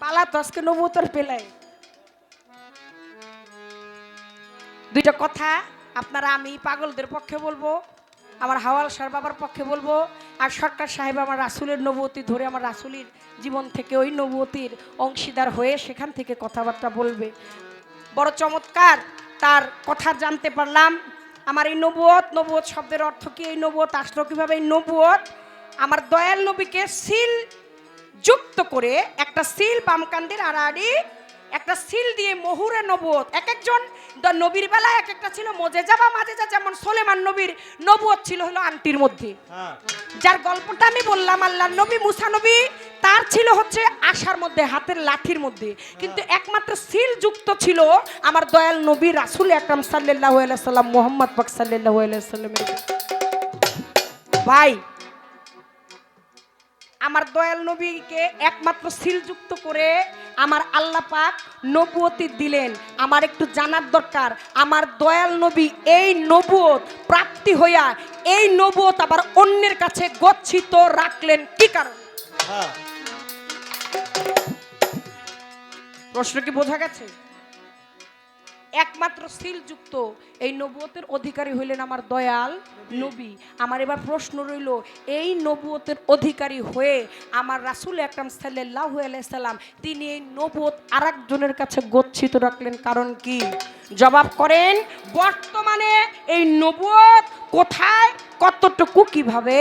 পালা তো আজকে নবুয়তের পেলাই। দুইটা কথা আপনারা, আমি পাগলদের পক্ষে বলবো, আমার হাওয়াল সার বাবার পক্ষে বলবো, আর সরকার সাহেব আমার রাসূলের নবুয়তি ধরে আমার রাসূলের জীবন থেকে ওই নবুয়তির অংশীদার হয়ে সেখান থেকে কথাবার্তা বলবে। বড় চমৎকার তার কথা জানতে পারলাম। আমার এই নবুয়ত, নবুয়ত শব্দের অর্থ কি, এই নবুয়ত আসলো কিভাবে? এই নবুয়ত আমার দয়াল নবীকে সিল যুক্ত করে, একটা সিল বামকান্দির আড়াআড়ি একটা সিল দিয়ে মোহরে নবুয়ত। এক একজন নবীর বেলায় এক একটা ছিল মোজেজা বা মাজেজা। যেমন সোলেমান নবীর নবুয়ত ছিল হলো আংটির মধ্যে, যার গল্পটা আমি বললাম। আল্লাহর নবী মুসা নবী তার ছিল হচ্ছে আশার মধ্যে, হাতের লাঠির মধ্যে। কিন্তু একমাত্র সিল যুক্ত ছিল আমার দয়াল নবী রাসূল আকরাম সাল্লাল্লাহু আলাইহি সাল্লাম, মুহাম্মদ পাক সাল্লাল্লাহু আলাইহি সাল্লামের। ভাই, আমার দয়াল নবীকে একমাত্র সিলযুক্ত করে আমার আল্লাহ পাক নবুয়তি দিলেন। আমার একটু জানার দরকার, আমার দয়াল নবী এই নবুয়ত প্রাপ্তি হইয়া এই নবুয়ত আবার অন্যের কাছে গচ্ছিত রাখলেন কি কারণ? প্রশ্ন কি বোঝা গেছে? একমাত্র সিলযুক্ত এই নবুয়তের অধিকারী হইলেন আমার দয়াল নবী। আমার এবার প্রশ্ন রইল, এই নবুয়তের অধিকারী হয়ে আমার রাসূল আকরাম সাল্লাল্লাহু আলাইহি সাল্লাম তিনি এই নবুয়ত আরেকজনের কাছে গচ্ছিত রাখলেন কারণ কি? জবাব করেন। বর্তমানে এই নবুয়ত কোথায়, কতটুকু, কিভাবে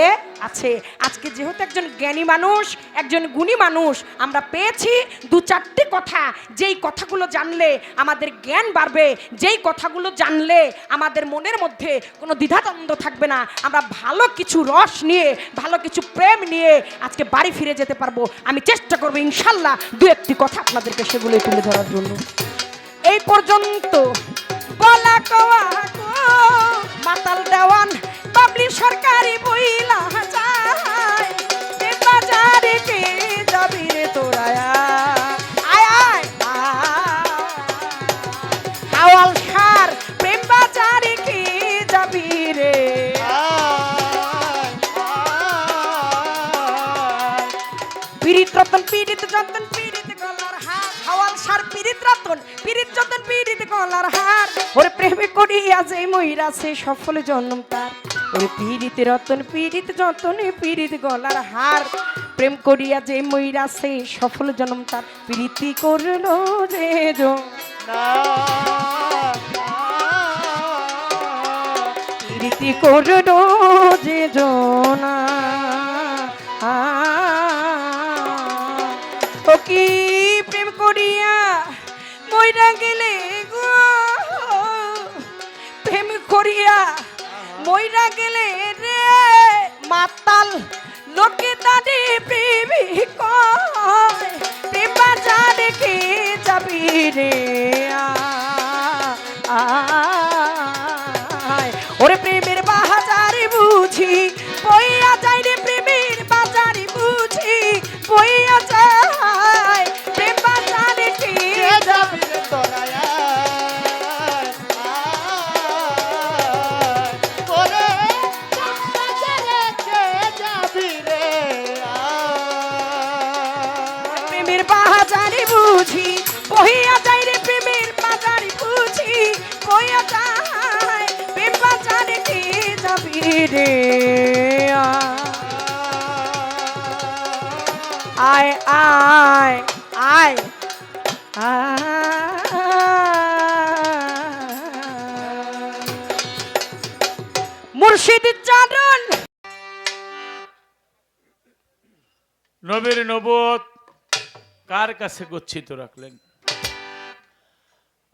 আছে? আজকে যেহেতু একজন জ্ঞানী মানুষ, একজন গুণী মানুষ আমরা পেয়েছি, দু চারটি কথা, যেই কথাগুলো জানলে আমাদের জ্ঞান বাড়বে, যেই কথাগুলো জানলে আমাদের মনের মধ্যে কোনো দ্বিধাদ্বন্দ্ব থাকবে না, আমরা ভালো কিছু রস নিয়ে, ভালো কিছু প্রেম নিয়ে আজকে বাড়ি ফিরে যেতে পারবো। আমি চেষ্টা করবো ইনশাল্লাহ দু একটি কথা আপনাদেরকে সেগুলো তুলে ধরার জন্য। এই পর্যন্ত বলা কওয়া মাতাল দেওয়ান বাবলি সরকারি বইলা যায়, বাজারে কে যাবি রে তোরা? আয় আয় হাওয়াল সার প্রেম বাজারে কে যাবি রে? পীড়িত রতন পীড়িত যতন পীড়িত গলার হার, হাওয়াল সার পীড়িত রতন পীড়িত যতন পীড়িত গলার হার। ওরে প্রেমে করিয়া যে ময়ূরাছে সফল জন্ম তার, ওরে পীড়িত রতন পীড়িত যতন পীড়িত গলার হার। প্রেম করিয়া যে ময়ূরাছে সফল জন্ম তার, প্রীতি করলো যে প্রীতি করলো যে জনা। ও কি প্রেম করিয়া মইরা গেলে গো, প্রেম করিয়া মইরা গেলে রে মাতাল লোকে তারে প্রেমিক কয়, প্রেম বাজারে কে যাবি রে? আয় ওরে প্রেমের বাজারে বুঝি বইয়া যায় রে, প্রেমের বাজারে বুঝি বইয়া যায়, প্রেম বাজারে কে যাবি রে তোরা? প্রেমের বাজারে বুঝি বইয়া যায় রে, প্রেমের বাজারে বুঝি বইয়া যায়, প্রেম বাজারে কে যাবি রে? আয় আয় আয় মুর্শিদ চরণ। নবীর নবুয়ত কার কাছে গচ্ছিত রাখলেন?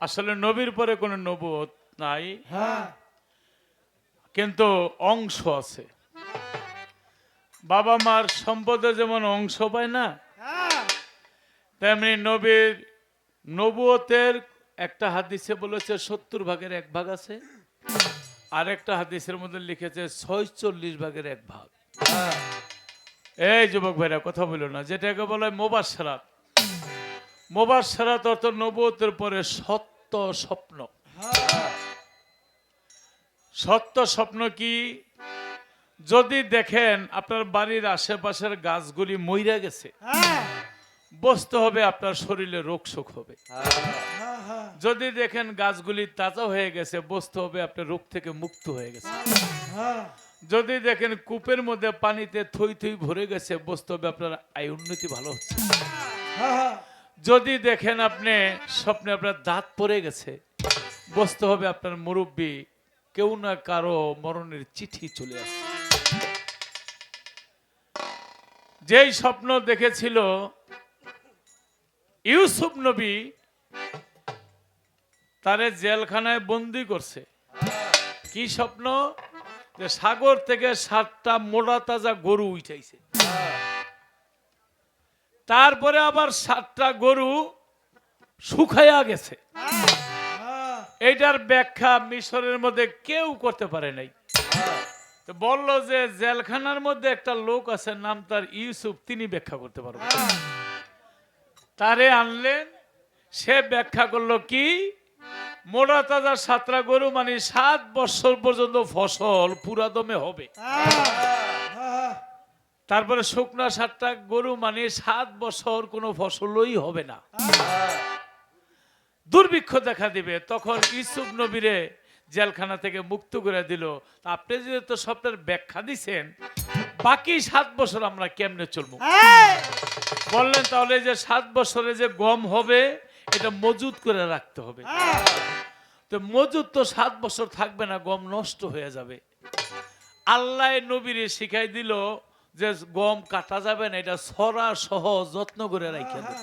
আসলে নবীর পরে কোনো নবুয়ত নাই, কিন্তু অংশ আছে। বাবা মার সম্পদে যেমন অংশ পায় না, তেমনি নবীর নবুয়তের একটা হাদিসে বলেছে 70 ভাগের 1 ভাগ আছে, আর একটা হাদিসের মধ্যে লিখেছে 46 ভাগের 1 ভাগ। এই যুবক ভাইরা কথা বলো না, যেটাকে বলে মুবাশশারাত। মুবাশশারাত অর্থ নবুয়তের পরে সত্য স্বপ্ন। সত্য স্বপ্ন কি? যদি দেখেন আপনার বাড়ির আশেপাশের গাছগুলি মইরা গেছে, বুঝতে হবে আপনার শরীরে রোগ শোক হবে। যদি দেখেন গাছগুলি তাজা হয়ে গেছে, বুঝতে হবে আপনার রোগ থেকে মুক্ত হয়ে গেছে। যদি দেখেন কূপের মধ্যে পানিতে থই থই ভরে গেছে, বুঝতে হবে আপনার আয় উন্নতি ভালো হচ্ছে। যদি দেখেন আপনি স্বপ্নে আপনার দাঁত পড়ে গেছে, বুঝতে হবে আপনার মুরব্বী কেউ না কারো মরণের চিঠি চলে আসছে। যেই স্বপ্ন দেখেছিল ইউসুফ নবী, তারে জেলখানায় বন্দি করছে। কি স্বপ্ন? যে সাগর থেকে 7টা মোটা তাজা গরু উঠাইছে, তারপরে আবার 7টা গরু শুকাইয়া গেছে। এইটার ব্যাখ্যা মিশরের মধ্যে কেউ করতে পারে নাই। তো বলল যে জেলখানার মধ্যে একটা লোক আছে, নাম তার ইউসুফ, তিনি ব্যাখ্যা করতে পারবে। তারে আনলেন, সে ব্যাখ্যা করলো কি, মোটা তাজা 7টা গরু মানে 7 বছর পর্যন্ত ফসল পুরা দমে হবে। তারপরে শুকনা 7টা গরু মানে 7 বছর কোনো ফসলই হবে না, দুর্ভিক্ষ দেখা দিবে। তখন ইউসুফ নবীরে জেলখানা থেকে মুক্ত করে দিল। আপনি যেহেতু স্বপ্নের ব্যাখ্যা দিছেন, বাকি 7 বছর আমরা কেমনে চলবো? বললেন তাহলে যে 7 বছরে যে গম হবে এটা মজুদ করে রাখতে হবে। তো মজুদ তো 7 বছর থাকবে না, গম নষ্ট হয়ে যাবে। আল্লাহ নবীরে শিখাই দিল যে গম কাটা যাবে না, এটা ছড়া সহ যত্ন করে রাখতে হবে।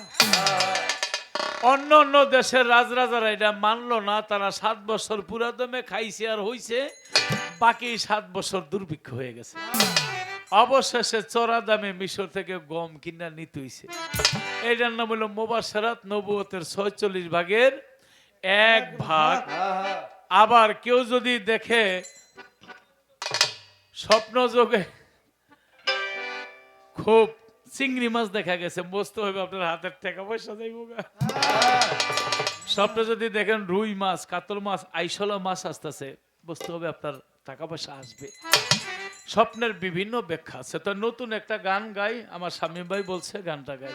অন্য অন্য দেশের রাজরাজারা এটা মানলো না, তারা 7 বছর পুরা দমে খাইছে আর হইছে, বাকি 7 বছর দুর্ভিক্ষ হয়ে গেছে। অবশেষে চড়া দামে মিশর থেকে গম কিনা নিতে হইছে। এইটার নাম হলো মুবাশশারাত, নবুয়তের 46 ভাগের 1 ভাগ। আবার কেউ যদি দেখে স্বপ্ন যোগে খুব চিংড়ি মাছ দেখা গেছে, বুঝতে হবে আপনার হাতের টাকা পয়সা যাইব। স্বপ্নে যদি দেখেন রুই মাছ, কাতল মাছ, আইশলা মাছ আসতেছে, বুঝতে হবে আপনার টাকা পয়সা আসবে। স্বপ্নের বিভিন্ন ব্যাখ্যা আছে। তো নতুন একটা গান গাই, আমার স্বামী ভাই বলছে গানটা গাই।